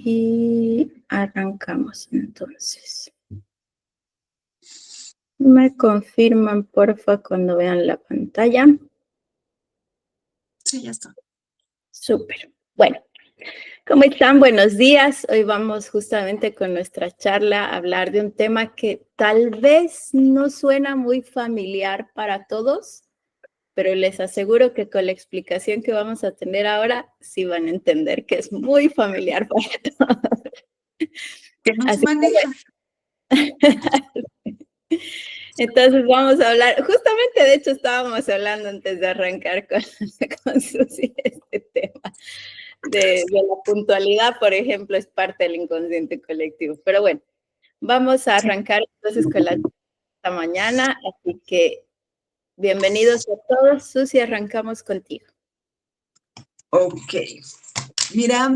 Y arrancamos entonces. Me confirman, porfa, cuando vean la pantalla. Sí, ya está. Súper. Bueno, ¿cómo están? Buenos días. Hoy vamos justamente con nuestra charla a hablar de un tema que tal vez no suena muy familiar para todos, pero les aseguro que con la explicación que vamos a tener ahora, sí van a entender que es muy familiar para todos. ¿Qué nos Así que maneja? entonces vamos a hablar, justamente de hecho estábamos hablando antes de arrancar con Susi este tema de la puntualidad, por ejemplo, es parte del inconsciente colectivo. Pero bueno, vamos a arrancar entonces con la esta mañana, así que bienvenidos a todos. Susi, arrancamos contigo. Ok. Mira,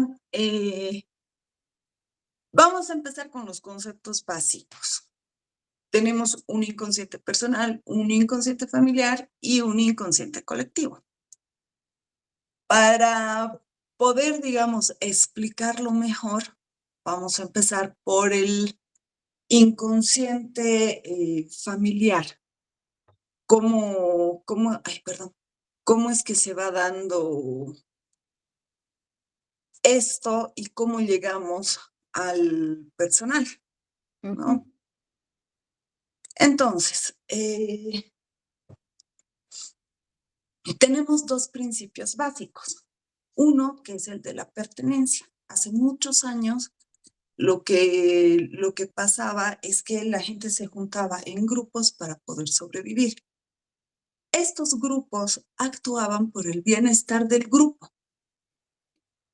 vamos a empezar con los conceptos básicos. Tenemos un inconsciente personal, un inconsciente familiar y un inconsciente colectivo. Para poder, digamos, explicarlo mejor, vamos a empezar por el inconsciente familiar. ¿Cómo es que se va dando esto y cómo llegamos al personal, ¿no? Entonces, tenemos dos principios básicos. Uno, que es el de la pertenencia. Hace muchos años, lo que pasaba es que la gente se juntaba en grupos para poder sobrevivir. Estos grupos actuaban por el bienestar del grupo.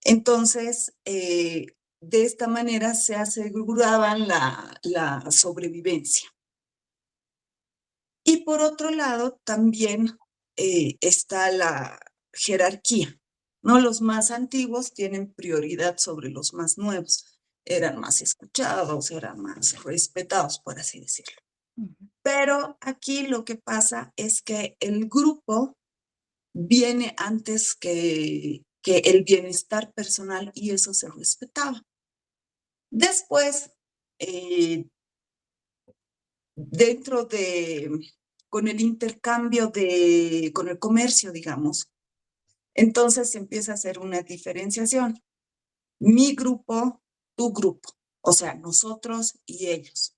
Entonces, de esta manera se aseguraban la sobrevivencia. Y por otro lado, también está la jerarquía, ¿no? Los más antiguos tienen prioridad sobre los más nuevos. Eran más escuchados, eran más respetados, por así decirlo. Pero aquí lo que pasa es que el grupo viene antes que el bienestar personal y eso se respetaba. Después, con el intercambio con el comercio, digamos, entonces se empieza a hacer una diferenciación. Mi grupo, tu grupo, o sea, nosotros y ellos.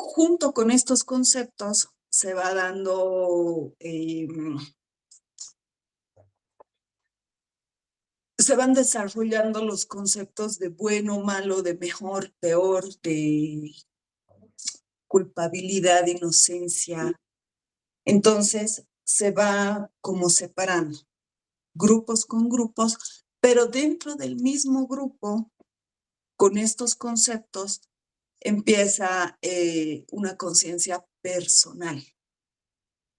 Junto con estos conceptos se va dando, se van desarrollando los conceptos de bueno, malo, de mejor, peor, de culpabilidad, inocencia. Entonces se va como separando grupos con grupos, pero dentro del mismo grupo, con estos conceptos, empieza una conciencia personal,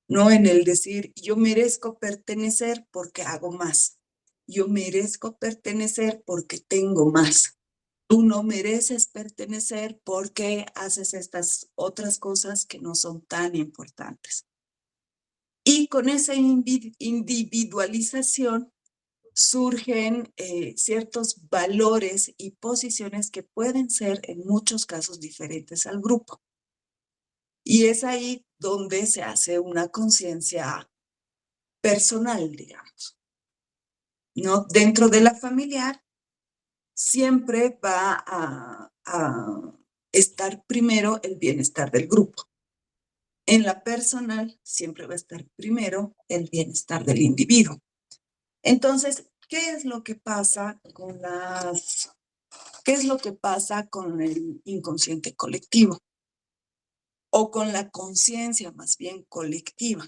¿no? En el decir, yo merezco pertenecer porque hago más. Yo merezco pertenecer porque tengo más. Tú no mereces pertenecer porque haces estas otras cosas que no son tan importantes. Y con esa individualización surgen ciertos valores y posiciones que pueden ser en muchos casos diferentes al grupo. Y es ahí donde se hace una conciencia personal, digamos, ¿no? Dentro de la familiar siempre va a estar primero el bienestar del grupo. En la personal siempre va a estar primero el bienestar del individuo. Entonces, ¿qué es lo que pasa con el inconsciente colectivo? O con la conciencia más bien colectiva.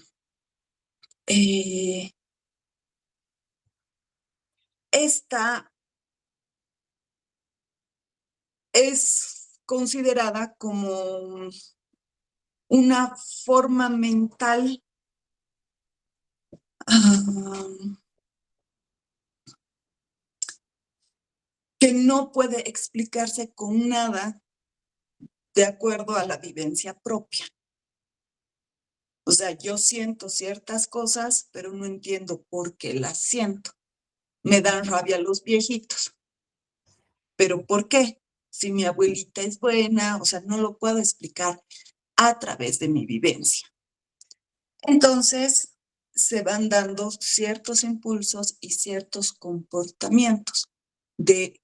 Esta es considerada como una forma mental que no puede explicarse con nada de acuerdo a la vivencia propia. O sea, yo siento ciertas cosas, pero no entiendo por qué las siento. Me dan rabia los viejitos. ¿Pero por qué? Si mi abuelita es buena, o sea, no lo puedo explicar a través de mi vivencia. Entonces, se van dando ciertos impulsos y ciertos comportamientos de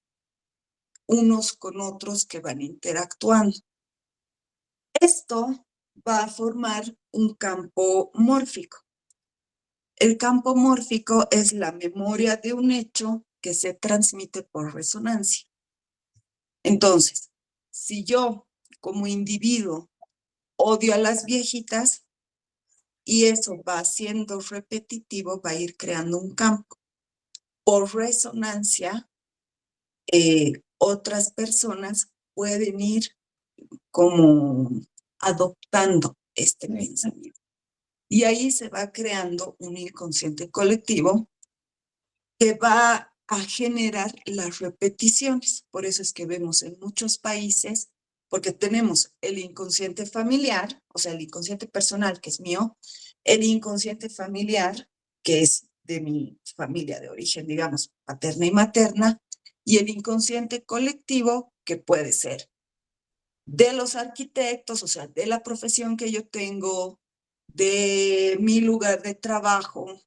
unos con otros que van interactuando. Esto va a formar un campo mórfico. El campo mórfico es la memoria de un hecho que se transmite por resonancia. Entonces, si yo como individuo odio a las viejitas y eso va siendo repetitivo, va a ir creando un campo. Por resonancia, otras personas pueden ir como adoptando este pensamiento. Y ahí se va creando un inconsciente colectivo que va a generar las repeticiones. Por eso es que vemos en muchos países, porque tenemos el inconsciente familiar, o sea, el inconsciente personal, que es mío, el inconsciente familiar, que es de mi familia de origen, digamos, paterna y materna, y el inconsciente colectivo, que puede ser de los arquitectos, o sea, de la profesión que yo tengo, de mi lugar de trabajo,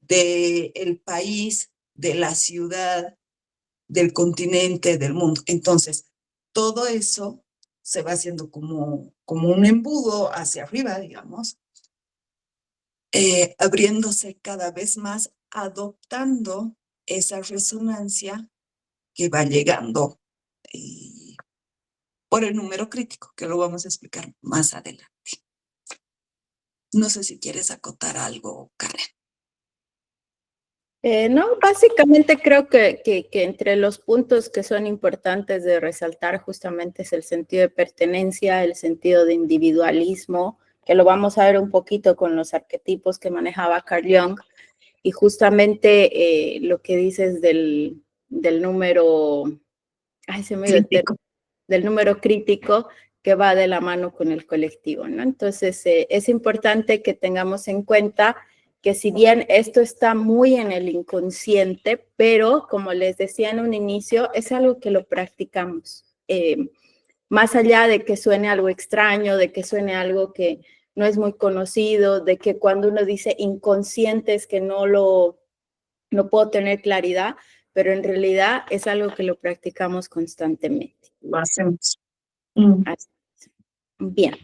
del país, de la ciudad, del continente, del mundo. Entonces, todo eso se va haciendo como un embudo hacia arriba, digamos, abriéndose cada vez más, adoptando esa resonancia que va llegando por el número crítico, que lo vamos a explicar más adelante. No sé si quieres acotar algo, Karen. No, básicamente creo que entre los puntos que son importantes de resaltar justamente es el sentido de pertenencia, el sentido de individualismo, que lo vamos a ver un poquito con los arquetipos que manejaba Carl Jung, y justamente lo que dices del número, se me olvidó, del número crítico que va de la mano con el colectivo, ¿no? Entonces, es importante que tengamos en cuenta que si bien esto está muy en el inconsciente, pero como les decía en un inicio, es algo que lo practicamos. Más allá de que suene algo extraño, de que suene algo que no es muy conocido, de que cuando uno dice inconsciente es que no puedo tener claridad, pero en realidad es algo que lo practicamos constantemente. Lo hacemos. Bien.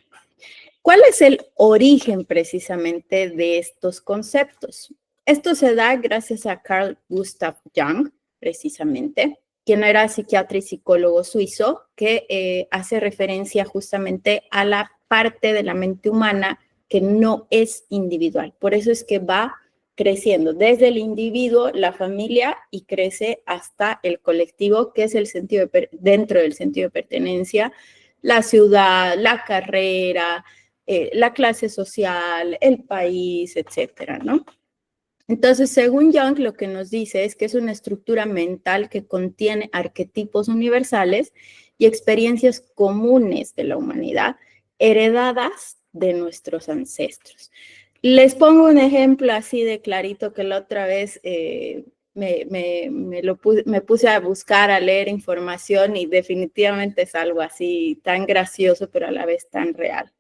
¿Cuál es el origen precisamente de estos conceptos? Esto se da gracias a Carl Gustav Jung, precisamente, quien era psiquiatra y psicólogo suizo, que hace referencia justamente a la parte de la mente humana que no es individual. Por eso es que va creciendo desde el individuo, la familia, y crece hasta el colectivo, que es el sentido dentro del sentido de pertenencia, la ciudad, la carrera, la clase social, el país, etcétera, ¿no? Entonces, según Jung, lo que nos dice es que es una estructura mental que contiene arquetipos universales y experiencias comunes de la humanidad, heredadas de nuestros ancestros. Les pongo un ejemplo así de clarito que la otra vez me puse a buscar, a leer información y definitivamente es algo así tan gracioso, pero a la vez tan real.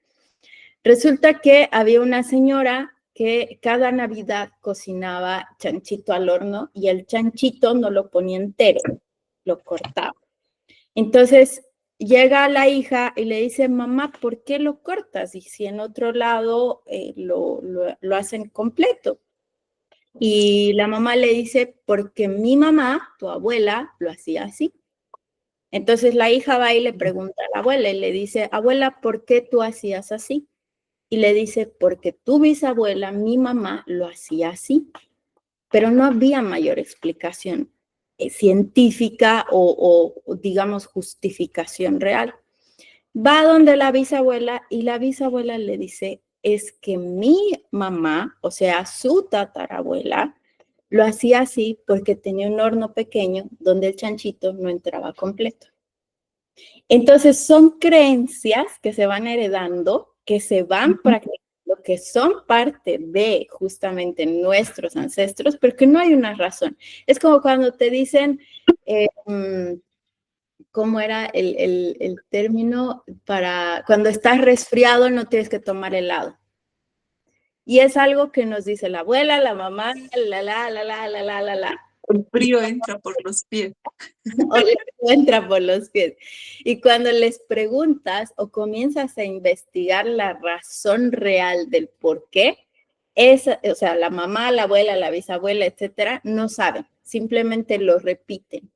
Resulta que había una señora que cada Navidad cocinaba chanchito al horno y el chanchito no lo ponía entero, lo cortaba. Entonces llega la hija y le dice, mamá, ¿por qué lo cortas? Y si en otro lado lo hacen completo. Y la mamá le dice, porque mi mamá, tu abuela, lo hacía así. Entonces la hija va y le pregunta a la abuela y le dice, abuela, ¿por qué tú hacías así? Y le dice, porque tu bisabuela, mi mamá, lo hacía así. Pero no había mayor explicación científica o, digamos, justificación real. Va donde la bisabuela y la bisabuela le dice, es que mi mamá, o sea, su tatarabuela, lo hacía así porque tenía un horno pequeño donde el chanchito no entraba completo. Entonces son creencias que se van heredando, que se van practicando, que son parte de justamente nuestros ancestros, pero que no hay una razón. Es como cuando te dicen, ¿cómo era el término? Para cuando estás resfriado no tienes que tomar helado. Y es algo que nos dice la abuela, la mamá, la. El frío entra por los pies. O le entra por los pies. Y cuando les preguntas o comienzas a investigar la razón real del por qué, o sea, la mamá, la abuela, la bisabuela, etcétera, no saben, simplemente lo repiten.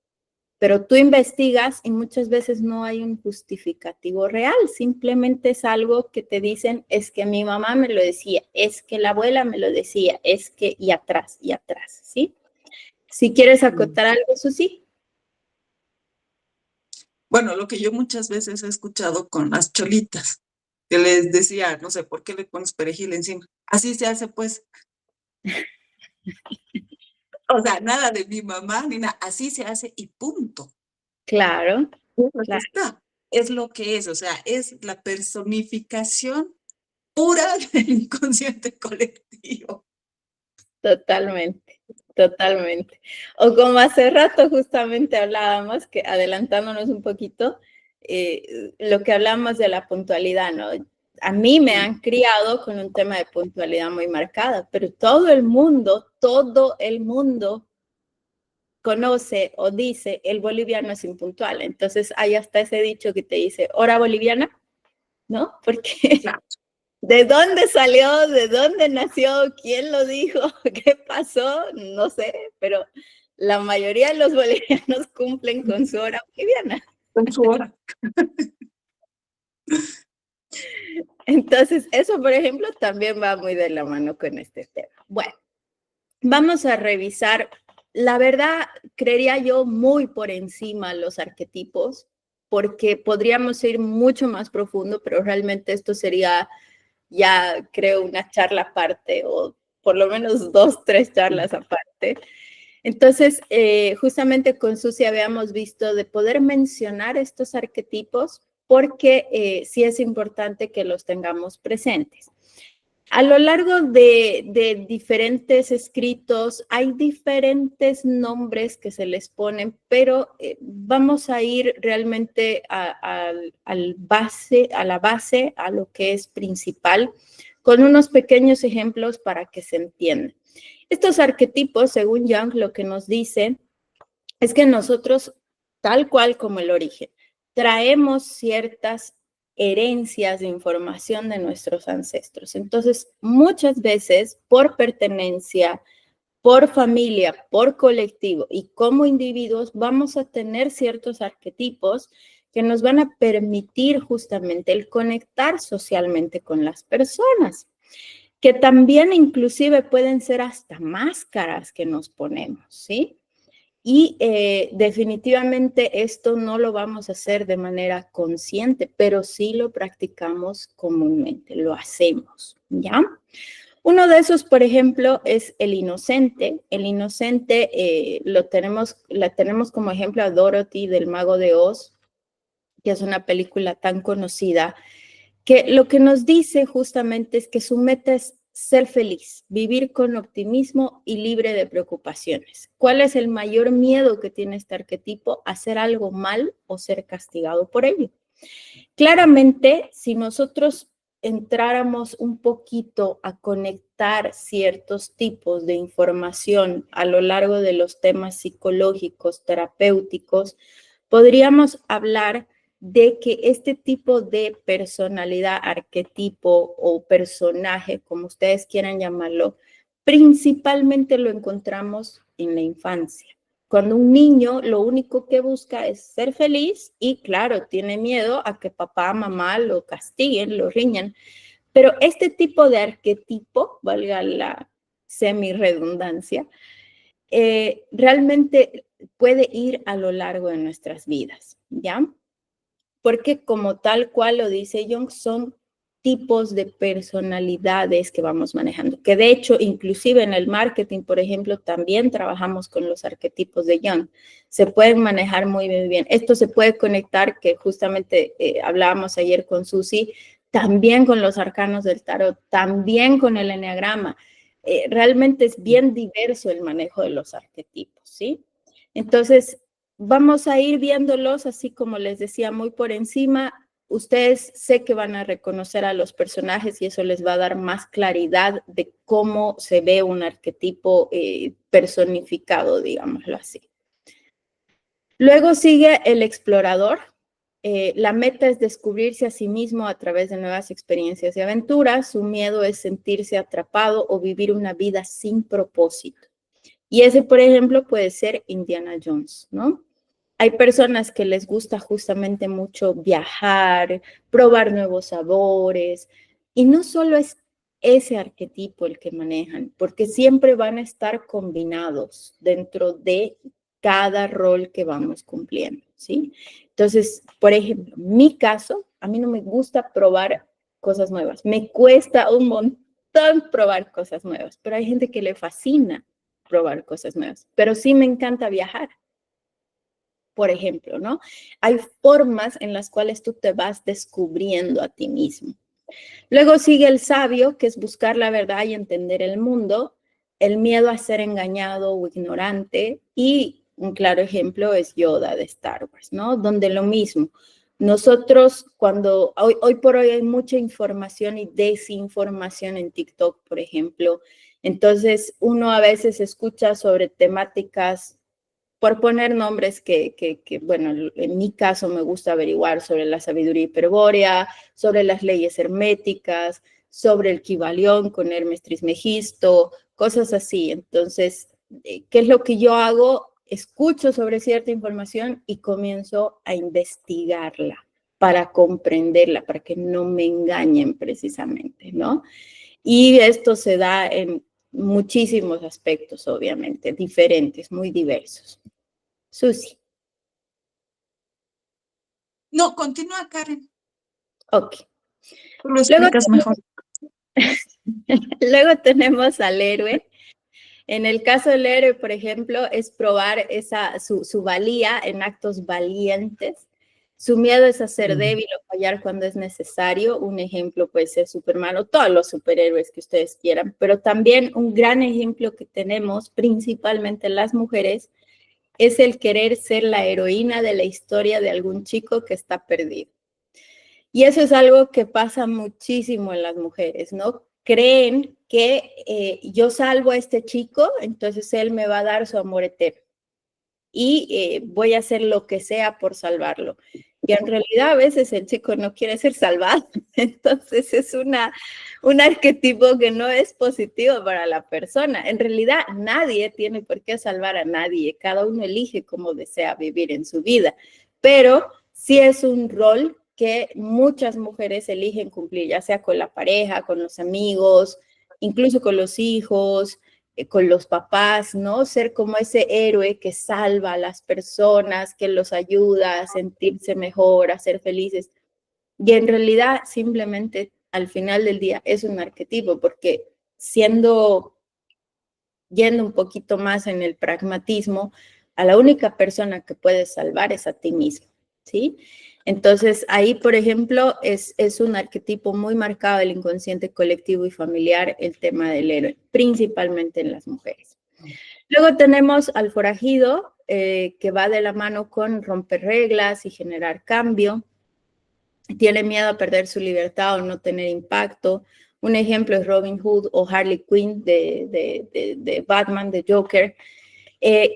Pero tú investigas y muchas veces no hay un justificativo real, simplemente es algo que te dicen, es que mi mamá me lo decía, es que la abuela me lo decía, es que y atrás, ¿sí? Si quieres acotar algo, Susi. Bueno, lo que yo muchas veces he escuchado con las cholitas, que les decía, no sé, ¿por qué le pones perejil encima? Así se hace, pues. O sea, nada de mi mamá ni nada, así se hace y punto. Claro, Es lo que claro, está, es lo que es, o sea, es la personificación pura del inconsciente colectivo. totalmente, totalmente. O como hace rato justamente hablábamos, que adelantándonos un poquito, lo que hablamos de la puntualidad, ¿no? A mí me han criado con un tema de puntualidad muy marcada, pero todo el mundo conoce o dice el boliviano es impuntual. Entonces hay hasta ese dicho que te dice, hora boliviana, ¿no? Porque Claro, ¿de dónde salió? ¿De dónde nació? ¿Quién lo dijo? ¿Qué pasó? No sé, pero la mayoría de los bolivianos cumplen con su hora boliviana. con su hora. Entonces, eso, por ejemplo, también va muy de la mano con este tema. Bueno, vamos a revisar, la verdad, creería yo, muy por encima los arquetipos, porque podríamos ir mucho más profundo, pero realmente esto sería ya creo una charla aparte o por lo menos 2, 3 charlas aparte. Entonces, justamente con Susi habíamos visto de poder mencionar estos arquetipos porque sí es importante que los tengamos presentes. A lo largo de diferentes escritos hay diferentes nombres que se les ponen, pero vamos a ir realmente a la base, a lo que es principal, con unos pequeños ejemplos para que se entienda. Estos arquetipos, según Jung, lo que nos dice es que nosotros, tal cual como el origen, traemos ciertas herencias de información de nuestros ancestros. Entonces, muchas veces, por pertenencia, por familia, por colectivo y como individuos, vamos a tener ciertos arquetipos que nos van a permitir justamente el conectar socialmente con las personas, que también inclusive pueden ser hasta máscaras que nos ponemos, ¿sí? Y definitivamente esto no lo vamos a hacer de manera consciente, pero sí lo practicamos comúnmente, lo hacemos, ¿ya? Uno de esos, por ejemplo, es el inocente. El inocente la tenemos como ejemplo a Dorothy del Mago de Oz, que es una película tan conocida, que lo que nos dice justamente es que su meta es ser feliz, vivir con optimismo y libre de preocupaciones. ¿Cuál es el mayor miedo que tiene este arquetipo? Hacer algo mal o ser castigado por ello. Claramente, si nosotros entráramos un poquito a conectar ciertos tipos de información a lo largo de los temas psicológicos, terapéuticos, podríamos hablar de que este tipo de personalidad, arquetipo o personaje, como ustedes quieran llamarlo, principalmente lo encontramos en la infancia. Cuando un niño lo único que busca es ser feliz y claro, tiene miedo a que papá, mamá lo castiguen, lo riñan, pero este tipo de arquetipo, valga la semi-redundancia, realmente puede ir a lo largo de nuestras vidas, ¿ya? Porque como tal cual lo dice Jung, son tipos de personalidades que vamos manejando, que de hecho, inclusive en el marketing, por ejemplo, también trabajamos con los arquetipos de Jung. Se pueden manejar muy, muy bien. Esto se puede conectar, que justamente hablábamos ayer con Susi, también con los arcanos del tarot, también con el eneagrama. Realmente es bien diverso el manejo de los arquetipos, ¿sí? Entonces, vamos a ir viéndolos así como les decía, muy por encima. Ustedes sé que van a reconocer a los personajes y eso les va a dar más claridad de cómo se ve un arquetipo personificado, digámoslo así. Luego sigue el explorador. La meta es descubrirse a sí mismo a través de nuevas experiencias y aventuras. Su miedo es sentirse atrapado o vivir una vida sin propósito. Y ese, por ejemplo, puede ser Indiana Jones, ¿no? Hay personas que les gusta justamente mucho viajar, probar nuevos sabores, y no solo es ese arquetipo el que manejan, porque siempre van a estar combinados dentro de cada rol que vamos cumpliendo, ¿sí? Entonces, por ejemplo, mi caso, a mí no me gusta probar cosas nuevas, me cuesta un montón probar cosas nuevas, pero hay gente que le fascina probar cosas nuevas, pero sí me encanta viajar, por ejemplo, ¿no? Hay formas en las cuales tú te vas descubriendo a ti mismo. Luego sigue el sabio, que es buscar la verdad y entender el mundo, el miedo a ser engañado o ignorante, y un claro ejemplo es Yoda de Star Wars, ¿no? Donde lo mismo. Nosotros, cuando hoy por hoy hay mucha información y desinformación en TikTok, por ejemplo, entonces uno a veces escucha sobre temáticas, por poner nombres bueno, en mi caso me gusta averiguar sobre la sabiduría hiperbórea, sobre las leyes herméticas, sobre el Kybalión con Hermes Trismegisto, cosas así. Entonces, ¿qué es lo que yo hago? Escucho sobre cierta información y comienzo a investigarla para comprenderla, para que no me engañen precisamente, ¿no? Y esto se da en muchísimos aspectos, obviamente, diferentes, muy diversos. Susi. No, continúa, Karen. Ok. Tú lo Luego, explicas mejor. luego tenemos al héroe. En el caso del héroe, por ejemplo, es probar su valía en actos valientes. Su miedo es a ser débil o fallar cuando es necesario. Un ejemplo puede ser Superman o todos los superhéroes que ustedes quieran, pero también un gran ejemplo que tenemos, principalmente las mujeres, es el querer ser la heroína de la historia de algún chico que está perdido. Y eso es algo que pasa muchísimo en las mujeres, ¿no? Creen que yo salvo a este chico, entonces él me va a dar su amor eterno y voy a hacer lo que sea por salvarlo. Y en realidad a veces el chico no quiere ser salvado, entonces es un arquetipo que no es positivo para la persona. En realidad nadie tiene por qué salvar a nadie, cada uno elige cómo desea vivir en su vida, pero sí es un rol que muchas mujeres eligen cumplir, ya sea con la pareja, con los amigos, incluso con los hijos, con los papás, ¿no? Ser como ese héroe que salva a las personas, que los ayuda a sentirse mejor, a ser felices. Y en realidad simplemente al final del día es un arquetipo, porque yendo un poquito más en el pragmatismo, a la única persona que puedes salvar es a ti mismo, ¿sí? Entonces, ahí, por ejemplo, es un arquetipo muy marcado del inconsciente colectivo y familiar, el tema del héroe, principalmente en las mujeres. Luego tenemos al forajido, que va de la mano con romper reglas y generar cambio. Tiene miedo a perder su libertad o no tener impacto. Un ejemplo es Robin Hood o Harley Quinn de Batman, de Joker.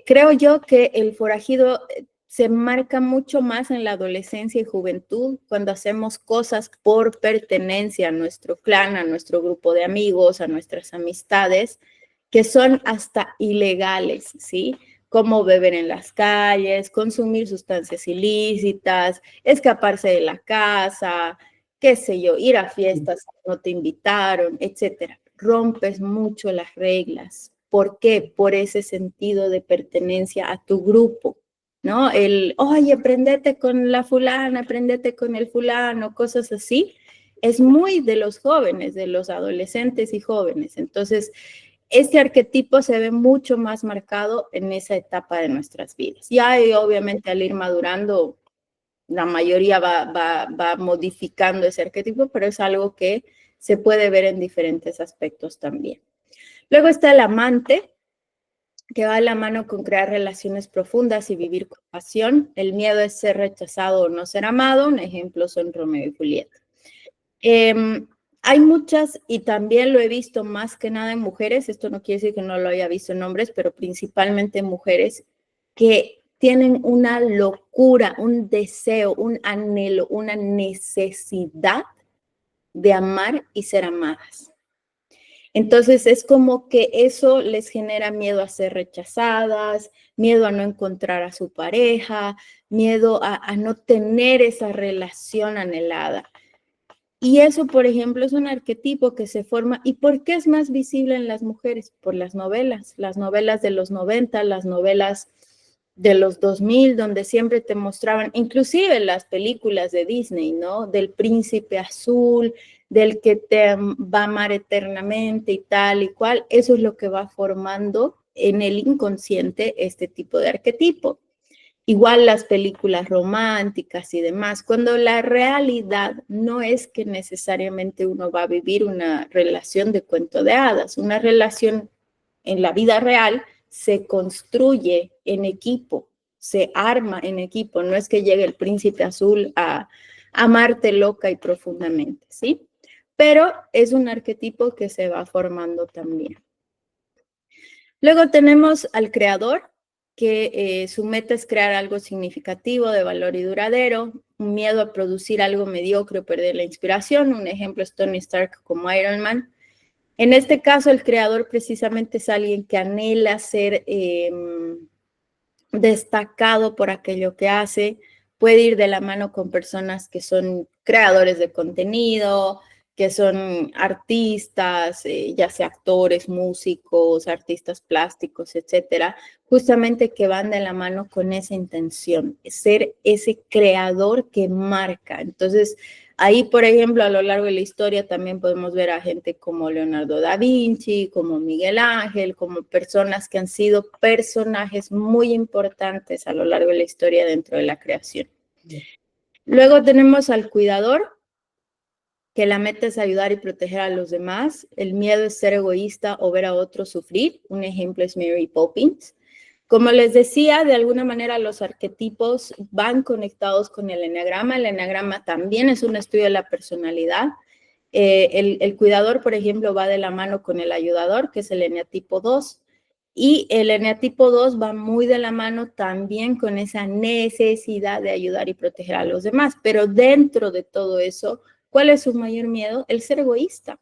Creo yo que el forajido se marca mucho más en la adolescencia y juventud, cuando hacemos cosas por pertenencia a nuestro clan, a nuestro grupo de amigos, a nuestras amistades, que son hasta ilegales, ¿sí? Como beber en las calles, consumir sustancias ilícitas, escaparse de la casa, qué sé yo, ir a fiestas que no te invitaron, etcétera. Rompes mucho las reglas. ¿Por qué? Por ese sentido de pertenencia a tu grupo, ¿no? Oye, aprendete con la fulana, aprendete con el fulano, cosas así. Es muy de los jóvenes, de los adolescentes y jóvenes. Entonces, este arquetipo se ve mucho más marcado en esa etapa de nuestras vidas. Ya, y obviamente, al ir madurando, la mayoría va modificando ese arquetipo, pero es algo que se puede ver en diferentes aspectos también. Luego está el amante, que va de la mano con crear relaciones profundas y vivir con pasión. El miedo es ser rechazado o no ser amado. Un ejemplo son Romeo y Julieta. Hay muchas, y también lo he visto más que nada en mujeres, esto no quiere decir que no lo haya visto en hombres, pero principalmente en mujeres, que tienen una locura, un deseo, un anhelo, una necesidad de amar y ser amadas. Entonces es como que eso les genera miedo a ser rechazadas, miedo a no encontrar a su pareja, miedo a no tener esa relación anhelada. Y eso, por ejemplo, es un arquetipo que se forma. ¿Y por qué es más visible en las mujeres? Por las novelas de los 90, las novelas de los 2000, donde siempre te mostraban, inclusive las películas de Disney, ¿no? Del príncipe azul, del que te va a amar eternamente y tal y cual. Eso es lo que va formando en el inconsciente este tipo de arquetipo. Igual las películas románticas y demás, cuando la realidad no es que necesariamente uno va a vivir una relación de cuento de hadas, una relación en la vida real se construye en equipo, se arma en equipo, no es que llegue el príncipe azul a amarte loca y profundamente, ¿sí? Pero es un arquetipo que se va formando también. Luego tenemos al creador, que su meta es crear algo significativo, de valor y duradero, un miedo a producir algo mediocre o perder la inspiración. Un ejemplo es Tony Stark como Iron Man. En este caso, el creador precisamente es alguien que anhela ser destacado por aquello que hace. Puede ir de la mano con personas que son creadores de contenido, que son artistas, ya sea actores, músicos, artistas plásticos, etcétera, justamente que van de la mano con esa intención, ser ese creador que marca. Entonces, ahí, por ejemplo, a lo largo de la historia también podemos ver a gente como Leonardo da Vinci, como Miguel Ángel, como personas que han sido personajes muy importantes a lo largo de la historia dentro de la creación. Luego tenemos al cuidador, que la meta es ayudar y proteger a los demás. El miedo es ser egoísta o ver a otros sufrir. Un ejemplo es Mary Poppins. Como les decía, de alguna manera los arquetipos van conectados con el eneagrama. El eneagrama también es un estudio de la personalidad. El cuidador, por ejemplo, va de la mano con el ayudador, que es el eneatipo 2. Y el eneatipo 2 va muy de la mano también con esa necesidad de ayudar y proteger a los demás. Pero dentro de todo eso, ¿cuál es su mayor miedo? El ser egoísta.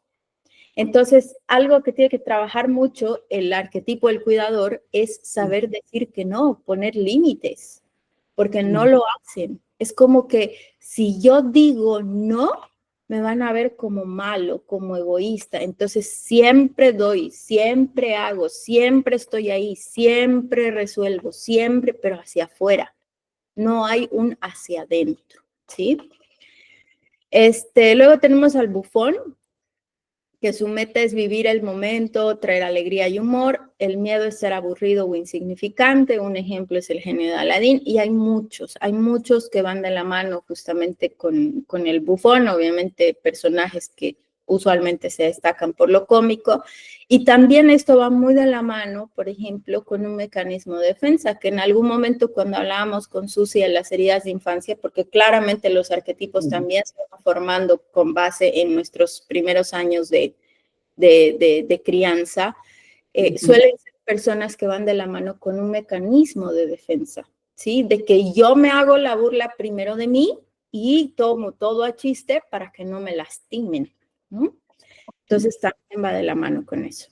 Entonces, algo que tiene que trabajar mucho el arquetipo del cuidador es saber decir que no, poner límites, porque no lo hacen. Es como que si yo digo no, me van a ver como malo, como egoísta. Entonces, siempre doy, siempre hago, siempre estoy ahí, siempre resuelvo, siempre, pero hacia afuera. No hay un hacia adentro, ¿sí? Luego tenemos al bufón, que su meta es vivir el momento, traer alegría y humor. El miedo es ser aburrido o insignificante. Un ejemplo es el genio de Aladín. Y hay muchos que van de la mano justamente con el bufón, obviamente personajes que usualmente se destacan por lo cómico. Y también esto va muy de la mano, por ejemplo, con un mecanismo de defensa, que en algún momento cuando hablábamos con Susi de las heridas de infancia, porque claramente los arquetipos también se van formando con base en nuestros primeros años de crianza, suelen ser personas que van de la mano con un mecanismo de defensa, ¿sí? De que yo me hago la burla primero de mí y tomo todo a chiste para que no me lastimen, ¿no? Entonces también va de la mano con eso.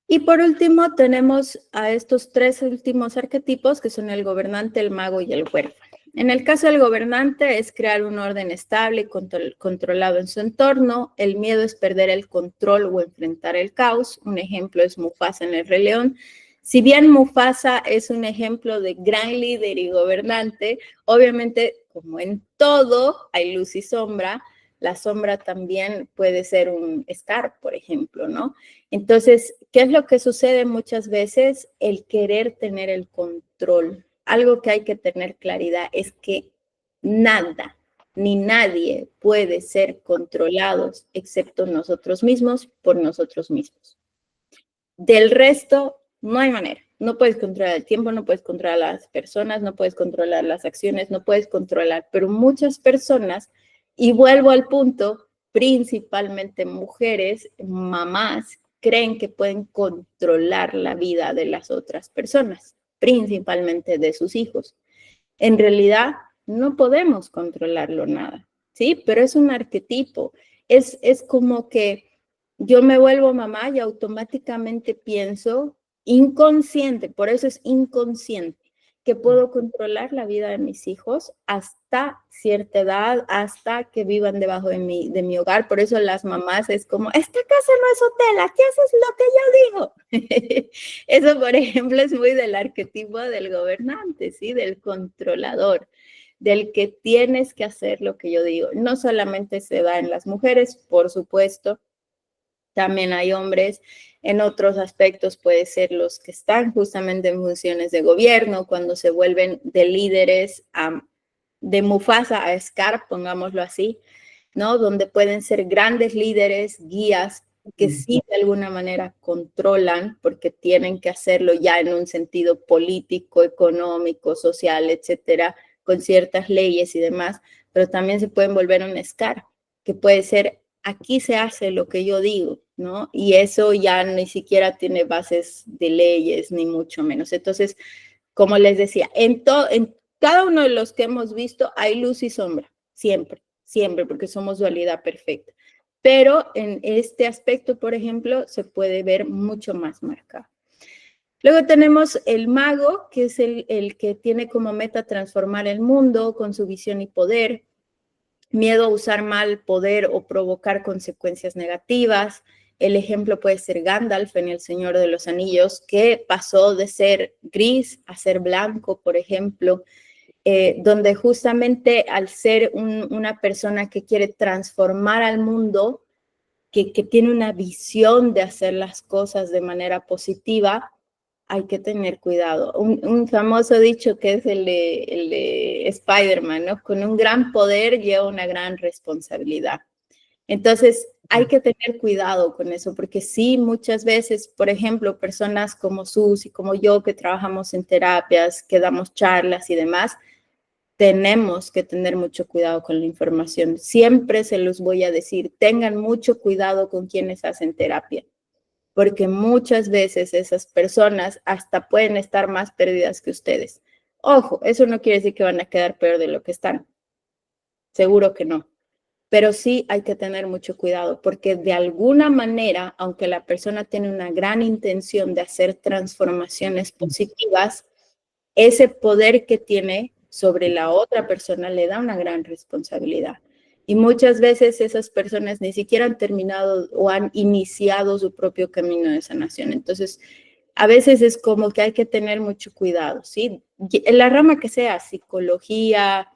Y por último tenemos a estos tres últimos arquetipos que son el gobernante, el mago y el huérfano. En el caso del gobernante es crear un orden estable y controlado en su entorno. El miedo es perder el control o enfrentar el caos. Un ejemplo es Mufasa en El Rey León. Si bien Mufasa es un ejemplo de gran líder y gobernante, obviamente como en todo hay luz y sombra. La sombra también puede ser un Scar, por ejemplo, ¿no? Entonces, ¿qué es lo que sucede muchas veces? El querer tener el control. Algo que hay que tener claridad es que nada ni nadie puede ser controlados excepto nosotros mismos por nosotros mismos. Del resto, no hay manera. No puedes controlar el tiempo, no puedes controlar las personas, no puedes controlar las acciones, no puedes controlar, pero muchas personas, y vuelvo al punto, principalmente mujeres, mamás, creen que pueden controlar la vida de las otras personas, principalmente de sus hijos. En realidad, no podemos controlarlo nada, ¿sí? Pero es un arquetipo. Es como que yo me vuelvo mamá y automáticamente pienso inconsciente, por eso es inconsciente, que puedo controlar la vida de mis hijos hasta cierta edad, hasta que vivan debajo de mi hogar. Por eso las mamás es como, esta casa no es hotel, aquí haces lo que yo digo. Eso, por ejemplo, es muy del arquetipo del gobernante, ¿sí? Del controlador, del que tienes que hacer lo que yo digo. No solamente se da en las mujeres, por supuesto, también hay hombres. En otros aspectos puede ser los que están justamente en funciones de gobierno, cuando se vuelven de líderes de Mufasa a Scar, pongámoslo así, ¿no? Donde pueden ser grandes líderes, guías, que sí de alguna manera controlan, porque tienen que hacerlo ya en un sentido político, económico, social, etcétera, con ciertas leyes y demás, pero también se pueden volver un Scar, que puede ser, aquí se hace lo que yo digo, ¿no? Y eso ya ni siquiera tiene bases de leyes, ni mucho menos. Entonces, como les decía, en cada uno de los que hemos visto hay luz y sombra, siempre, siempre, porque somos dualidad perfecta. Pero en este aspecto, por ejemplo, se puede ver mucho más marcado. Luego tenemos el mago, que es el que tiene como meta transformar el mundo con su visión y poder, miedo a usar mal poder o provocar consecuencias negativas. El ejemplo puede ser Gandalf en El Señor de los Anillos, que pasó de ser gris a ser blanco, por ejemplo, donde justamente al ser una persona que quiere transformar al mundo, que tiene una visión de hacer las cosas de manera positiva, hay que tener cuidado. Un famoso dicho que es el de Spider-Man, ¿no? Con un gran poder lleva una gran responsabilidad. Entonces, hay que tener cuidado con eso, porque sí, muchas veces, por ejemplo, personas como Sus y como yo que trabajamos en terapias, que damos charlas y demás, tenemos que tener mucho cuidado con la información. Siempre se los voy a decir, tengan mucho cuidado con quienes hacen terapia, porque muchas veces esas personas hasta pueden estar más perdidas que ustedes. Ojo, eso no quiere decir que van a quedar peor de lo que están. Seguro que no. Pero sí hay que tener mucho cuidado, porque de alguna manera, aunque la persona tiene una gran intención de hacer transformaciones positivas, ese poder que tiene sobre la otra persona le da una gran responsabilidad. Y muchas veces esas personas ni siquiera han terminado o han iniciado su propio camino de sanación. Entonces, a veces es como que hay que tener mucho cuidado, ¿sí? En la rama que sea, psicología,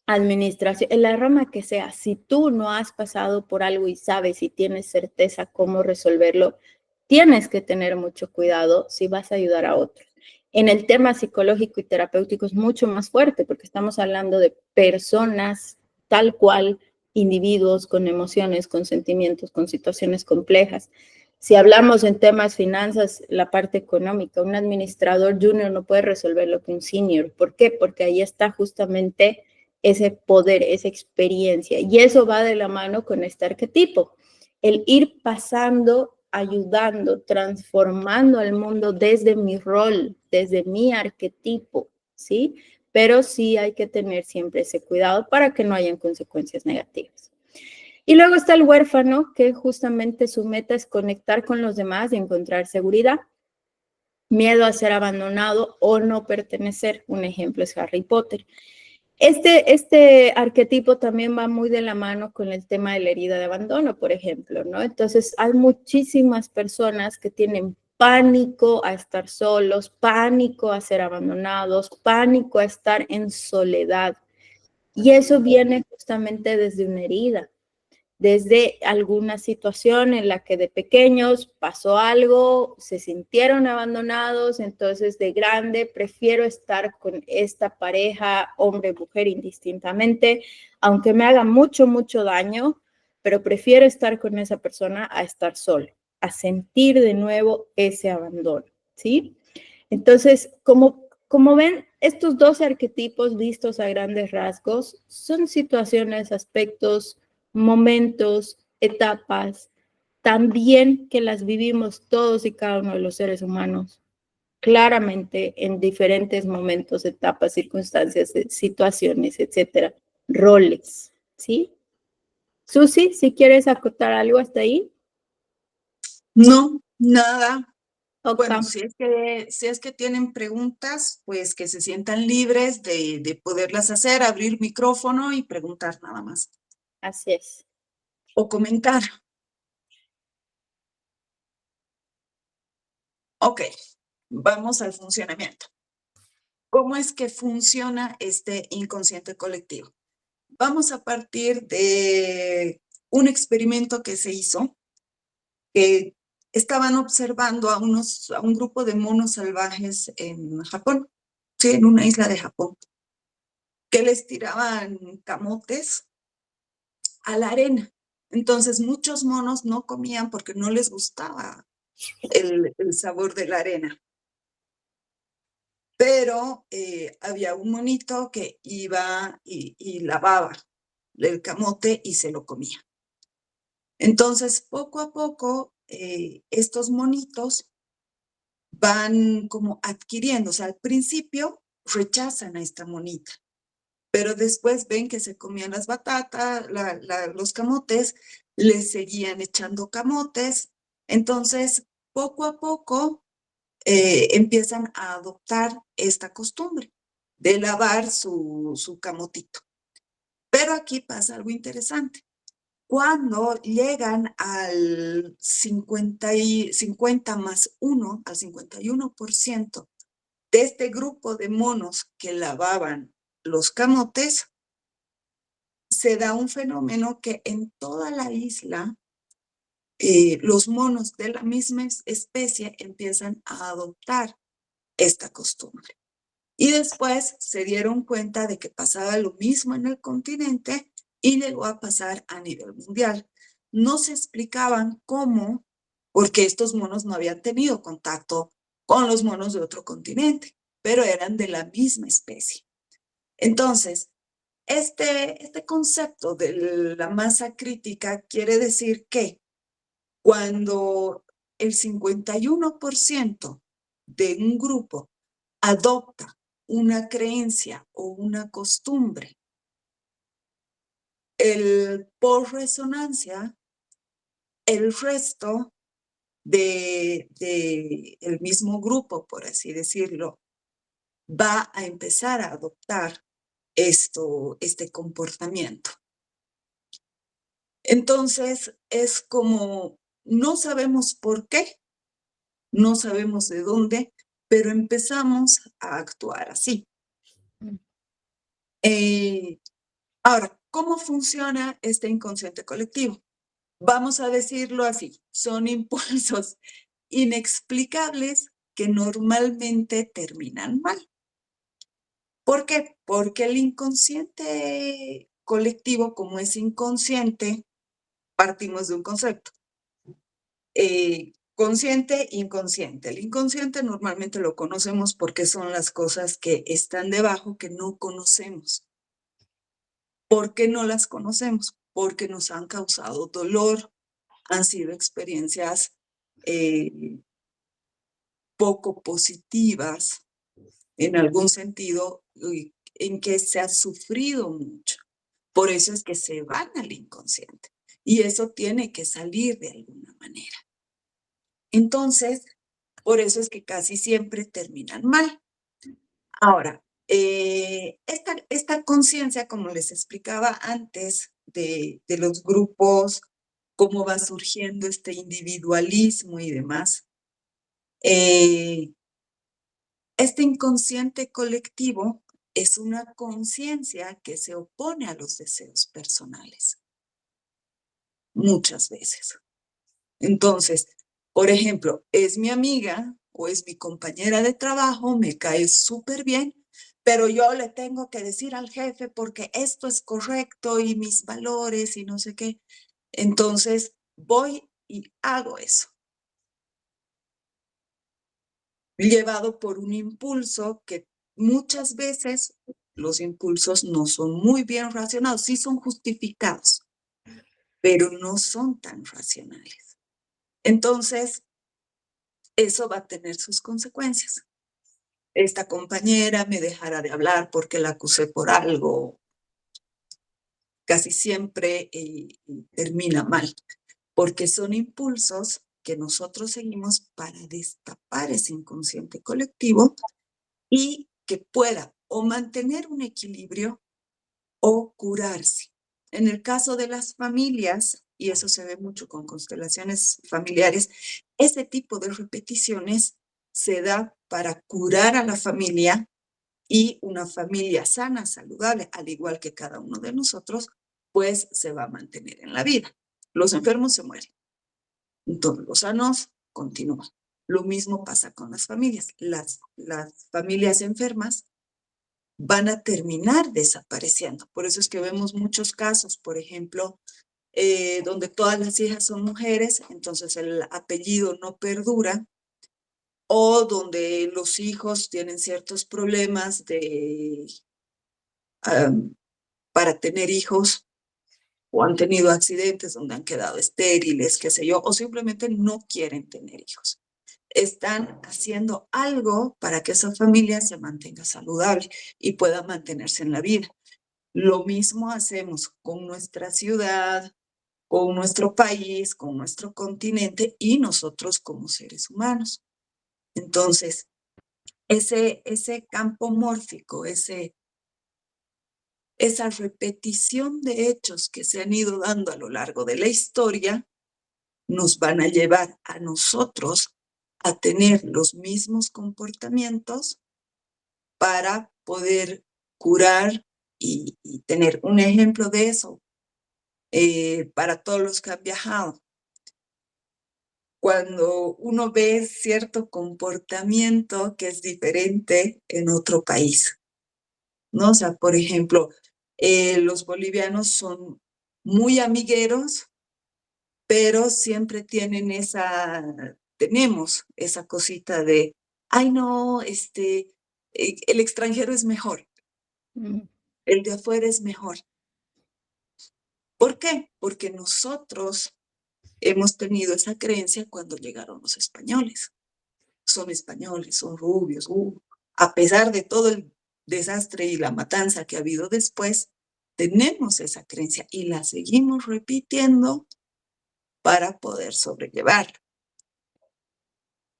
administración, en la rama que sea, si tú no has pasado por algo y sabes y tienes certeza cómo resolverlo, tienes que tener mucho cuidado si vas a ayudar a otros. En el tema psicológico y terapéutico es mucho más fuerte porque estamos hablando de personas tal cual, individuos con emociones, con sentimientos, con situaciones complejas. Si hablamos en temas finanzas, la parte económica, un administrador junior no puede resolver lo que un senior. ¿Por qué? Porque ahí está justamente ese poder, esa experiencia. Y eso va de la mano con este arquetipo. El ir pasando, ayudando, transformando al mundo desde mi rol, desde mi arquetipo, ¿sí? Pero sí hay que tener siempre ese cuidado para que no hayan consecuencias negativas. Y luego está el huérfano, que justamente su meta es conectar con los demás y encontrar seguridad. Miedo a ser abandonado o no pertenecer. Un ejemplo es Harry Potter. Este arquetipo también va muy de la mano con el tema de la herida de abandono, por ejemplo, ¿no? Entonces, hay muchísimas personas que tienen pánico a estar solos, pánico a ser abandonados, pánico a estar en soledad. Y eso viene justamente desde una herida, desde alguna situación en la que de pequeños pasó algo, se sintieron abandonados, entonces de grande prefiero estar con esta pareja, hombre, mujer, indistintamente, aunque me haga mucho, mucho daño, pero prefiero estar con esa persona a estar solo. a sentir de nuevo ese abandono, ¿sí? Entonces, como ven, estos dos arquetipos vistos a grandes rasgos son situaciones, aspectos, momentos, etapas, también que las vivimos todos y cada uno de los seres humanos, claramente en diferentes momentos, etapas, circunstancias, situaciones, etcétera, roles, ¿sí? Susi, si quieres acotar algo hasta ahí. No, nada. Ok, Bueno, si es que tienen preguntas, pues que se sientan libres de poderlas hacer, abrir micrófono y preguntar nada más. así es. O comentar. Ok, vamos al funcionamiento. ¿Cómo es que funciona este inconsciente colectivo? Vamos a partir de un experimento que se hizo, que estaban observando a un grupo de monos salvajes en Japón, sí, en una isla de Japón, que les tiraban camotes a la arena. Entonces muchos monos no comían porque no les gustaba el sabor de la arena. Pero había un monito que iba y lavaba el camote y se lo comía. Entonces, poco a poco, estos monitos van como adquiriendo, o sea, al principio rechazan a esta monita, pero después ven que se comían las batatas, los camotes, les seguían echando camotes, entonces poco a poco empiezan a adoptar esta costumbre de lavar su camotito. Pero aquí pasa algo interesante. Cuando llegan al 50 más 1, al 51% de este grupo de monos que lavaban los camotes, se da un fenómeno que en toda la isla los monos de la misma especie empiezan a adoptar esta costumbre. Y después se dieron cuenta de que pasaba lo mismo en el continente y llegó a pasar a nivel mundial. No se explicaban cómo, porque estos monos no habían tenido contacto con los monos de otro continente, pero eran de la misma especie. Entonces, este concepto de la masa crítica quiere decir que cuando el 51% de un grupo adopta una creencia o una costumbre, por resonancia, el resto el mismo grupo, por así decirlo, va a empezar a adoptar este comportamiento. Entonces, es como, no sabemos por qué, no sabemos de dónde, pero empezamos a actuar así. Ahora, ¿cómo funciona este inconsciente colectivo? Vamos a decirlo así, son impulsos inexplicables que normalmente terminan mal. ¿Por qué? Porque el inconsciente colectivo, como es inconsciente, partimos de un concepto. Consciente, inconsciente. El inconsciente normalmente lo conocemos porque son las cosas que están debajo que no conocemos. ¿Por qué no las conocemos? Porque nos han causado dolor, han sido experiencias poco positivas, en algún sentido, en que se ha sufrido mucho. Por eso es que se van al inconsciente. Y eso tiene que salir de alguna manera. Entonces, por eso es que casi siempre terminan mal. Ahora, esta conciencia, como les explicaba antes, de los grupos, cómo va surgiendo este individualismo y demás, este inconsciente colectivo es una conciencia que se opone a los deseos personales, muchas veces. Entonces, por ejemplo, es mi amiga o es mi compañera de trabajo, me cae súper bien, pero yo le tengo que decir al jefe porque esto es correcto y mis valores y no sé qué. Entonces, voy y hago eso. llevado por un impulso que muchas veces los impulsos no son muy bien racionados, sí son justificados, pero no son tan racionales. Entonces, eso va a tener sus consecuencias. Esta compañera me dejará de hablar porque la acusé por algo. Casi siempre termina mal, porque son impulsos que nosotros seguimos para destapar ese inconsciente colectivo y que pueda o mantener un equilibrio o curarse. En el caso de las familias, y eso se ve mucho con constelaciones familiares, ese tipo de repeticiones se da para curar a la familia, y una familia sana, saludable, al igual que cada uno de nosotros, pues se va a mantener en la vida. Los enfermos se mueren, entonces los sanos continúan. Lo mismo pasa con las familias. Las familias enfermas van a terminar desapareciendo. Por eso es que vemos muchos casos, por ejemplo, donde todas las hijas son mujeres, entonces el apellido no perdura, o donde los hijos tienen ciertos problemas para tener hijos, o han tenido accidentes donde han quedado estériles, qué sé yo, o simplemente no quieren tener hijos. Están haciendo algo para que esa familia se mantenga saludable y pueda mantenerse en la vida. Lo mismo hacemos con nuestra ciudad, con nuestro país, con nuestro continente y nosotros como seres humanos. Entonces, ese campo mórfico, esa repetición de hechos que se han ido dando a lo largo de la historia, nos van a llevar a nosotros a tener los mismos comportamientos para poder curar y tener un ejemplo de eso para todos los que han viajado. Cuando uno ve cierto comportamiento que es diferente en otro país, ¿no? O sea, por ejemplo, los bolivianos son muy amigueros, pero siempre tenemos esa cosita de, ay no, el extranjero es mejor, el de afuera es mejor. ¿Por qué? Porque nosotros hemos tenido esa creencia cuando llegaron los españoles. Son españoles, son rubios, a pesar de todo el desastre y la matanza que ha habido después, tenemos esa creencia y la seguimos repitiendo para poder sobrellevar.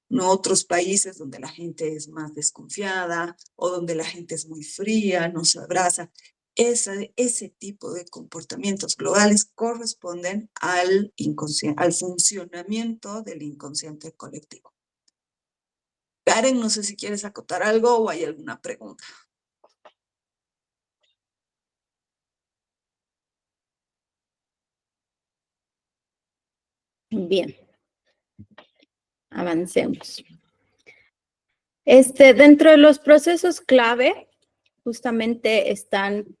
No otros países donde la gente es más desconfiada o donde la gente es muy fría, no se abraza. Ese tipo de comportamientos globales corresponden al funcionamiento del inconsciente colectivo. Karen, no sé si quieres acotar algo o hay alguna pregunta. Bien, avancemos. Dentro de los procesos clave, justamente están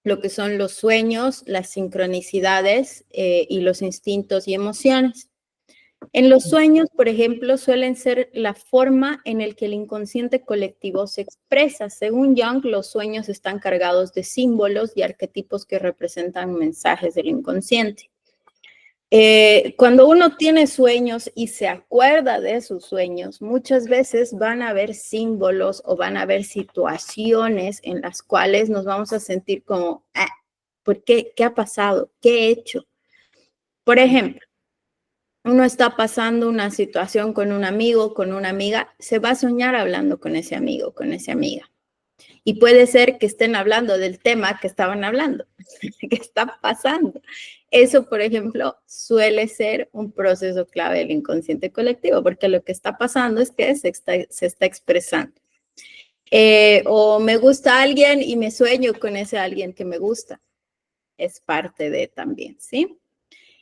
lo que son los sueños, las sincronicidades y los instintos y emociones. En los sueños, por ejemplo, suelen ser la forma en la que el inconsciente colectivo se expresa. Según Jung, los sueños están cargados de símbolos y arquetipos que representan mensajes del inconsciente. Cuando uno tiene sueños y se acuerda de sus sueños, muchas veces van a haber símbolos o van a haber situaciones en las cuales nos vamos a sentir como, ¿por qué? ¿Qué ha pasado? ¿Qué he hecho? Por ejemplo, uno está pasando una situación con un amigo, con una amiga, se va a soñar hablando con ese amigo, con esa amiga. Y puede ser que estén hablando del tema que estaban hablando, que está pasando. Eso, por ejemplo, suele ser un proceso clave del inconsciente colectivo, porque lo que está pasando es que se está expresando. O me gusta alguien y me sueño con ese alguien que me gusta. Es parte de también, ¿sí?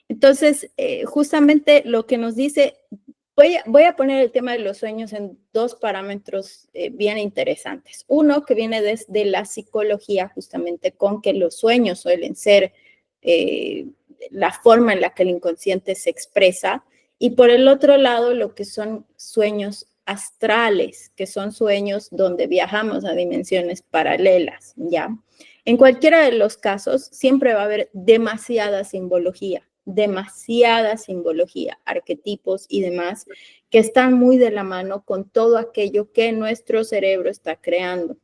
Entonces, justamente lo que nos dice, voy a poner el tema de los sueños en dos parámetros bien interesantes. Uno que viene desde la psicología, justamente con que los sueños suelen ser la forma en la que el inconsciente se expresa. Y por el otro lado, lo que son sueños astrales, que son sueños donde viajamos a dimensiones paralelas, ¿ya? En cualquiera de los casos, siempre va a haber demasiada simbología, arquetipos y demás, que están muy de la mano con todo aquello que nuestro cerebro está creando.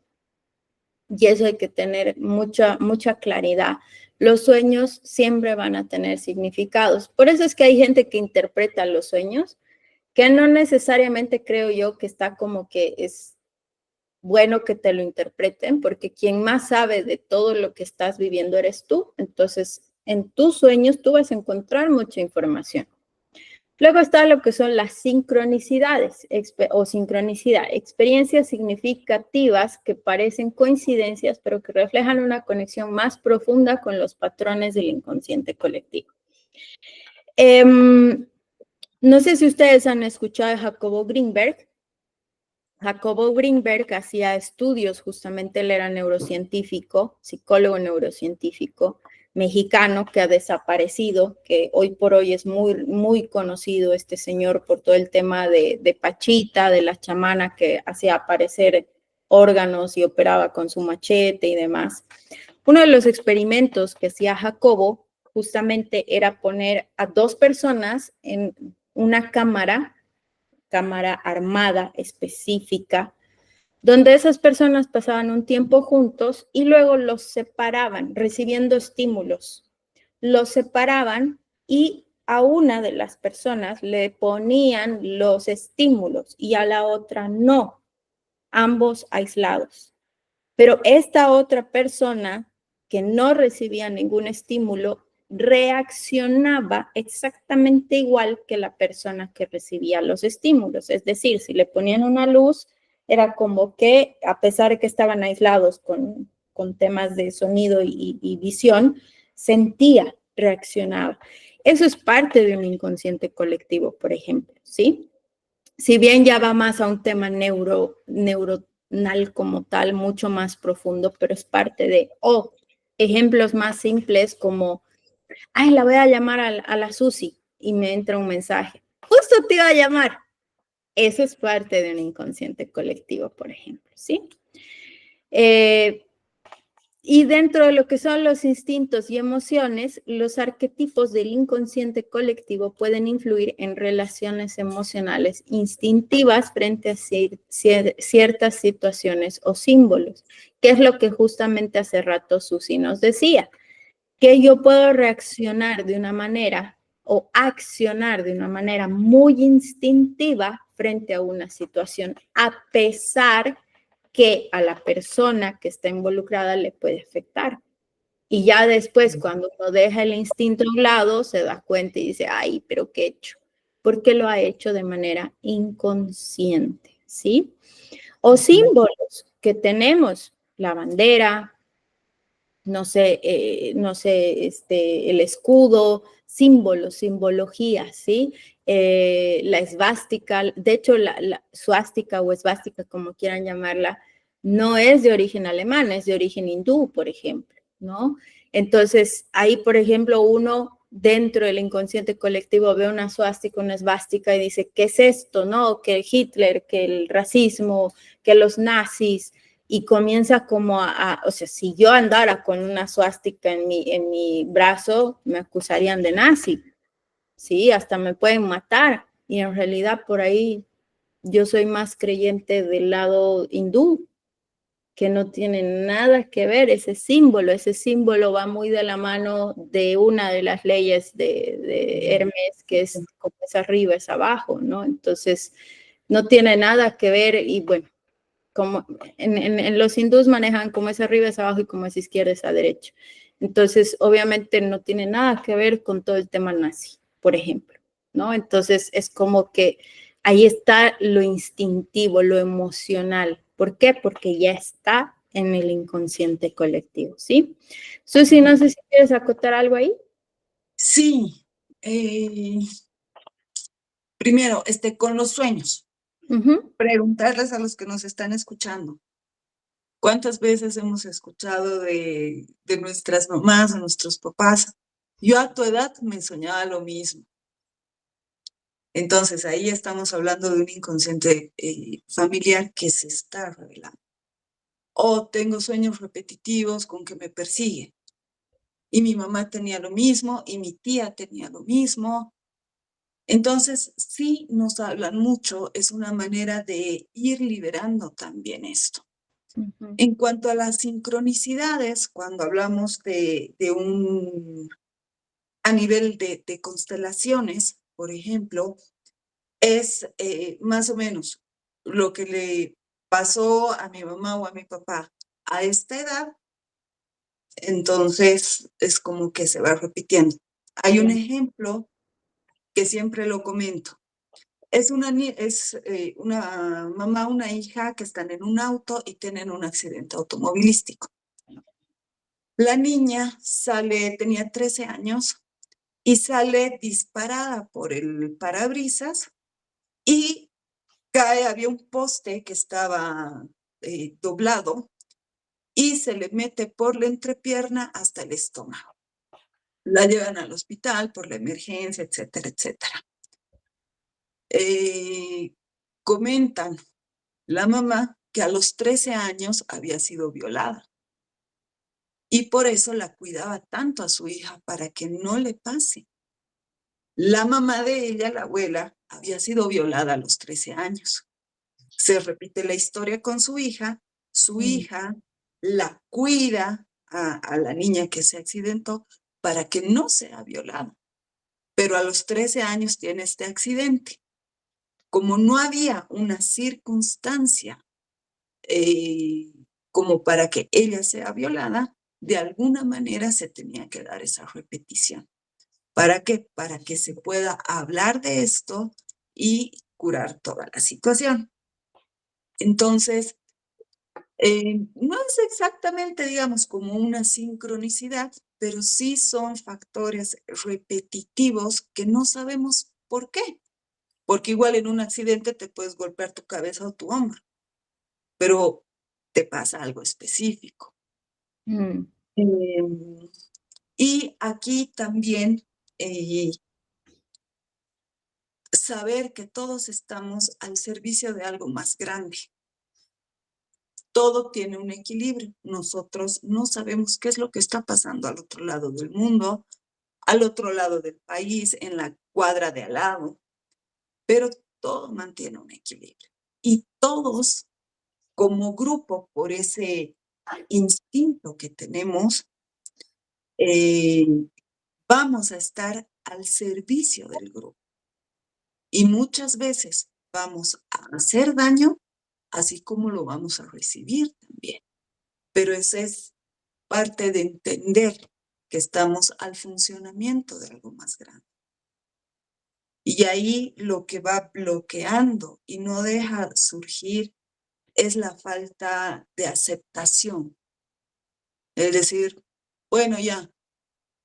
Y eso hay que tener mucha claridad. Los sueños siempre van a tener significados. Por eso es que hay gente que interpreta los sueños, que no necesariamente creo yo que está como que es bueno que te lo interpreten, porque quien más sabe de todo lo que estás viviendo eres tú. Entonces, en tus sueños tú vas a encontrar mucha información. Luego está lo que son las sincronicidades o sincronicidad, experiencias significativas que parecen coincidencias, pero que reflejan una conexión más profunda con los patrones del inconsciente colectivo. No sé si ustedes han escuchado de Jacobo Greenberg. Jacobo Greenberg hacía estudios, justamente él era neurocientífico, psicólogo neurocientífico mexicano que ha desaparecido, que hoy por hoy es muy conocido este señor por todo el tema de Pachita, de la chamana que hacía aparecer órganos y operaba con su machete y demás. Uno de los experimentos que hacía Jacobo justamente era poner a dos personas en una cámara armada específica, donde esas personas pasaban un tiempo juntos y luego los separaban, recibiendo estímulos. Los separaban y a una de las personas le ponían los estímulos y a la otra no, ambos aislados. Pero esta otra persona que no recibía ningún estímulo reaccionaba exactamente igual que la persona que recibía los estímulos. Es decir, si le ponían una luz, era como que, a pesar de que estaban aislados con temas de sonido y visión, sentía, reaccionaba. Eso es parte de un inconsciente colectivo, por ejemplo, ¿sí? Si bien ya va más a un tema neuronal como tal, mucho más profundo, pero es parte de, ejemplos más simples como, ay, la voy a llamar a la Susi y me entra un mensaje, justo te iba a llamar. Eso es parte de un inconsciente colectivo, por ejemplo, ¿sí? Y dentro de lo que son los instintos y emociones, los arquetipos del inconsciente colectivo pueden influir en relaciones emocionales instintivas frente a ciertas situaciones o símbolos, que es lo que justamente hace rato Susi nos decía, que yo puedo reaccionar de una manera o accionar de una manera muy instintiva frente a una situación, a pesar que a la persona que está involucrada le puede afectar. Y ya después, cuando uno deja el instinto a un lado, se da cuenta y dice, ay, pero ¿qué he hecho? Porque lo ha hecho de manera inconsciente, ¿sí? O símbolos que tenemos, la bandera, no sé, el escudo, símbolos, simbología, ¿sí? La esvástica, de hecho, la suástica o esvástica, como quieran llamarla, no es de origen alemán, es de origen hindú, por ejemplo, ¿no? Entonces, ahí, por ejemplo, uno dentro del inconsciente colectivo ve una suástica, una esvástica y dice, ¿qué es esto? ¿No? Que Hitler, que el racismo, que los nazis, y comienza como o sea, si yo andara con una suástica en mi brazo, me acusarían de nazi, ¿sí? Hasta me pueden matar. Y en realidad por ahí yo soy más creyente del lado hindú, que no tiene nada que ver ese símbolo va muy de la mano de una de las leyes de Hermes, que es como es arriba, es abajo, ¿no? Entonces, no tiene nada que ver y bueno, como en los hindús manejan como es arriba es abajo y como es izquierda es a derecha. Entonces, obviamente no tiene nada que ver con todo el tema nazi, por ejemplo, ¿no? Entonces, es como que ahí está lo instintivo, lo emocional. ¿Por qué? Porque ya está en el inconsciente colectivo, ¿sí? Susi, no sé si quieres acotar algo ahí. Sí. Primero, con los sueños. Preguntarles a los que nos están escuchando. ¿Cuántas veces hemos escuchado de nuestras mamás, de nuestros papás? Yo a tu edad me soñaba lo mismo. Entonces, ahí estamos hablando de un inconsciente familiar que se está revelando. O tengo sueños repetitivos con que me persigue. Y mi mamá tenía lo mismo, y mi tía tenía lo mismo. Entonces, sí nos hablan mucho, es una manera de ir liberando también esto. Ujú. En cuanto a las sincronicidades, cuando hablamos a nivel de constelaciones, por ejemplo, es más o menos lo que le pasó a mi mamá o a mi papá a esta edad, entonces es como que se va repitiendo. Hay un Ya. ejemplo que siempre lo comento. Es una mamá, una hija que están en un auto y tienen un accidente automovilístico. La niña tenía 13 años y sale disparada por el parabrisas y había un poste que estaba doblado y se le mete por la entrepierna hasta el estómago. La llevan al hospital por la emergencia, etcétera, etcétera. Eh, Comentan la mamá que a los 13 años había sido violada y por eso la cuidaba tanto a su hija para que no le pase. La mamá de ella, la abuela, había sido violada a los 13 años. Se repite la historia con su Mm. hija la cuida a la niña que se accidentó para que no sea violada. Pero a los 13 años tiene este accidente. Como no había una circunstancia eh, como para que ella sea violada, de alguna manera se tenía que dar esa repetición. ¿Para qué? Para que se pueda hablar de esto y curar toda la situación. Entonces, no es exactamente, digamos, como una sincronicidad, pero sí son factores repetitivos que no sabemos por qué. Porque igual en un accidente te puedes golpear tu cabeza o tu hombro, pero te pasa algo específico. Mm. Em, y aquí también eh, saber que todos estamos al servicio de algo más grande. Todo tiene un equilibrio. Nosotros no sabemos qué es lo que está pasando al otro lado del mundo, al otro lado del país, en la cuadra de al lado, pero todo mantiene un equilibrio. Y todos, como grupo, por ese instinto que tenemos, eh, vamos a estar al servicio del grupo. Y muchas veces vamos a hacer daño, así como lo vamos a recibir también. Pero esa es parte de entender que estamos al funcionamiento de algo más grande. Y ahí lo que va bloqueando y no deja surgir es la falta de aceptación. Es decir, bueno, ya,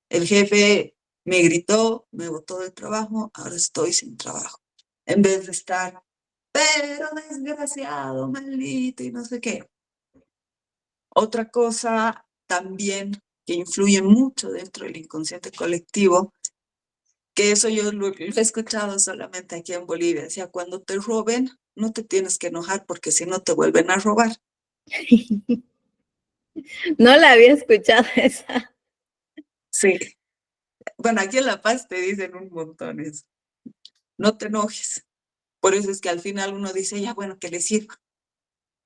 el jefe me gritó, me botó del trabajo, ahora estoy sin trabajo. En vez de estar, pero desgraciado, maldito y no sé qué. Otra cosa también que influye mucho dentro del inconsciente colectivo, que eso yo lo he escuchado solamente aquí en Bolivia, decía, cuando te roben, no te tienes que enojar porque si no te vuelven a robar. No la había escuchado esa. Sí. Bueno, aquí en La Paz te dicen un montón eso. No te enojes. Por eso es que al final uno dice, ya bueno, que le sirva.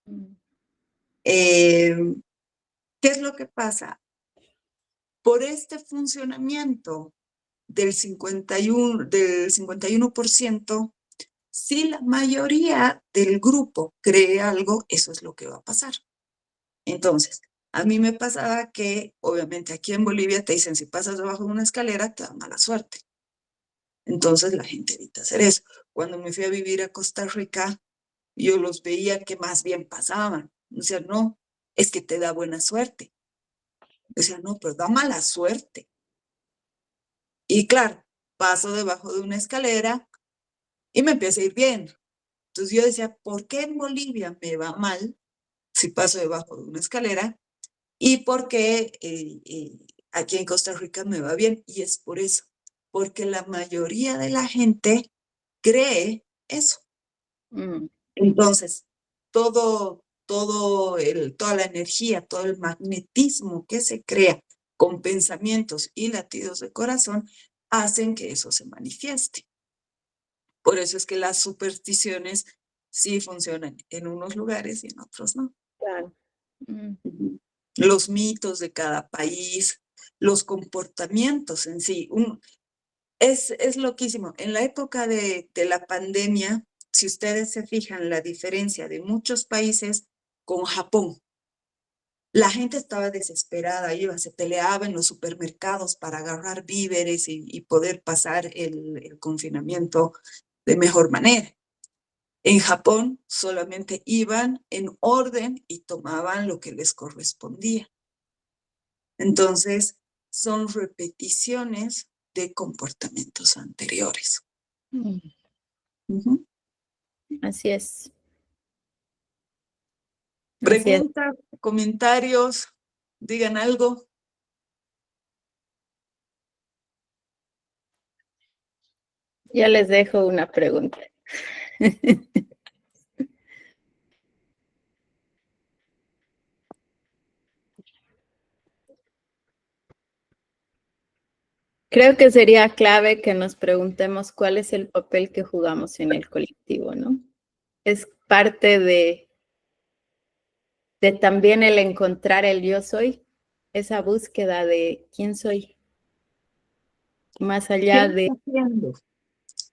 Mm. Eh, ¿Qué es lo que pasa? Por este funcionamiento del 51%, si la mayoría del grupo cree algo, eso es lo que va a pasar. Entonces, a mí me pasaba que, obviamente, aquí en Bolivia te dicen, si pasas debajo de una escalera, te da mala suerte. Entonces, la gente evita hacer eso. Cuando me fui a vivir a Costa Rica, yo los veía que más bien pasaban. O sea, no, es que te da buena suerte. O sea, no, pero da mala suerte. Y claro, paso debajo de una escalera y me empieza a ir bien. Entonces yo decía, ¿por qué en Bolivia me va mal si paso debajo de una escalera? ¿Y por qué aquí en Costa Rica me va bien? Y es por eso, porque la mayoría de la gente cree eso. Entonces, toda la energía, todo el magnetismo que se crea con pensamientos y latidos de corazón hacen que eso se manifieste. Por eso es que las supersticiones sí funcionan en unos lugares y en otros no. Claro. Los mitos de cada país, los comportamientos en sí. Es loquísimo. En la época de la pandemia, si ustedes se fijan la diferencia de muchos países con Japón, la gente estaba desesperada, se peleaba en los supermercados para agarrar víveres y poder pasar el confinamiento de mejor manera. En Japón solamente iban en orden y tomaban lo que les correspondía. Entonces, son repeticiones de comportamientos anteriores. Así es. Preguntas, comentarios, digan algo. Ya les dejo una pregunta. Creo que sería clave que nos preguntemos cuál es el papel que jugamos en el colectivo, ¿no? Es parte de también el encontrar el yo soy, esa búsqueda de quién soy, más allá de...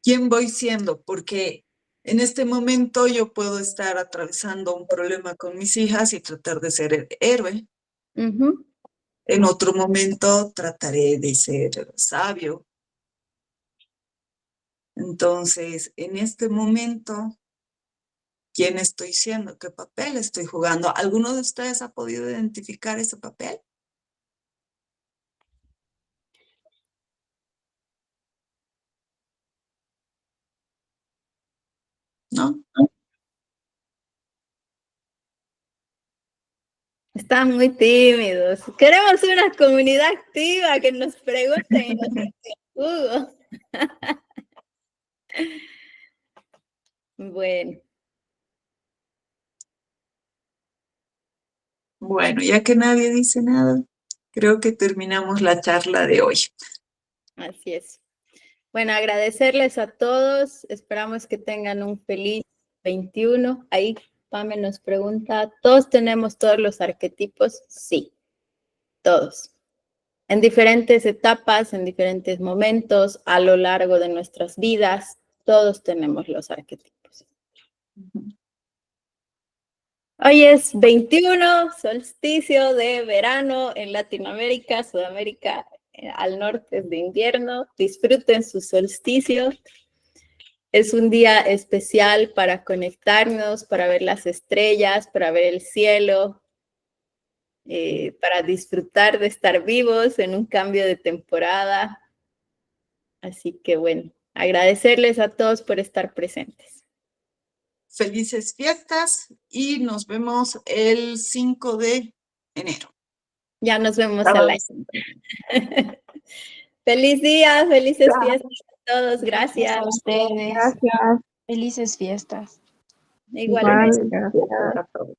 ¿Quién voy siendo? Porque en este momento yo puedo estar atravesando un problema con mis hijas y tratar de ser el héroe. En otro momento trataré de ser sabio. Entonces, en este momento, ¿quién estoy siendo? ¿Qué papel estoy jugando? ¿Alguno de ustedes ha podido identificar ese papel? ¿No? Están muy tímidos. Queremos una comunidad activa que nos pregunten y nos Bueno. Bueno, ya que nadie dice nada, creo que terminamos la charla de hoy. Así es. Bueno, agradecerles a todos. Esperamos que tengan un feliz 21. Ahí Pame nos pregunta, ¿todos tenemos todos los arquetipos? Sí, todos. En diferentes etapas, en diferentes momentos, a lo largo de nuestras vidas, todos tenemos los arquetipos. Hoy es 21, solsticio de verano en Latinoamérica, Sudamérica, al norte es de invierno. Disfruten su solsticio. Es un día especial para conectarnos, para ver las estrellas, para ver el cielo, para disfrutar de estar vivos en un cambio de temporada. Así que bueno, agradecerles a todos por estar presentes. Felices fiestas y nos vemos el 5 de enero. Ya nos vemos al año. Feliz día, felices fiestas a todos. Gracias. A ustedes. Gracias. Felices fiestas. Igualmente. Igual, gracias.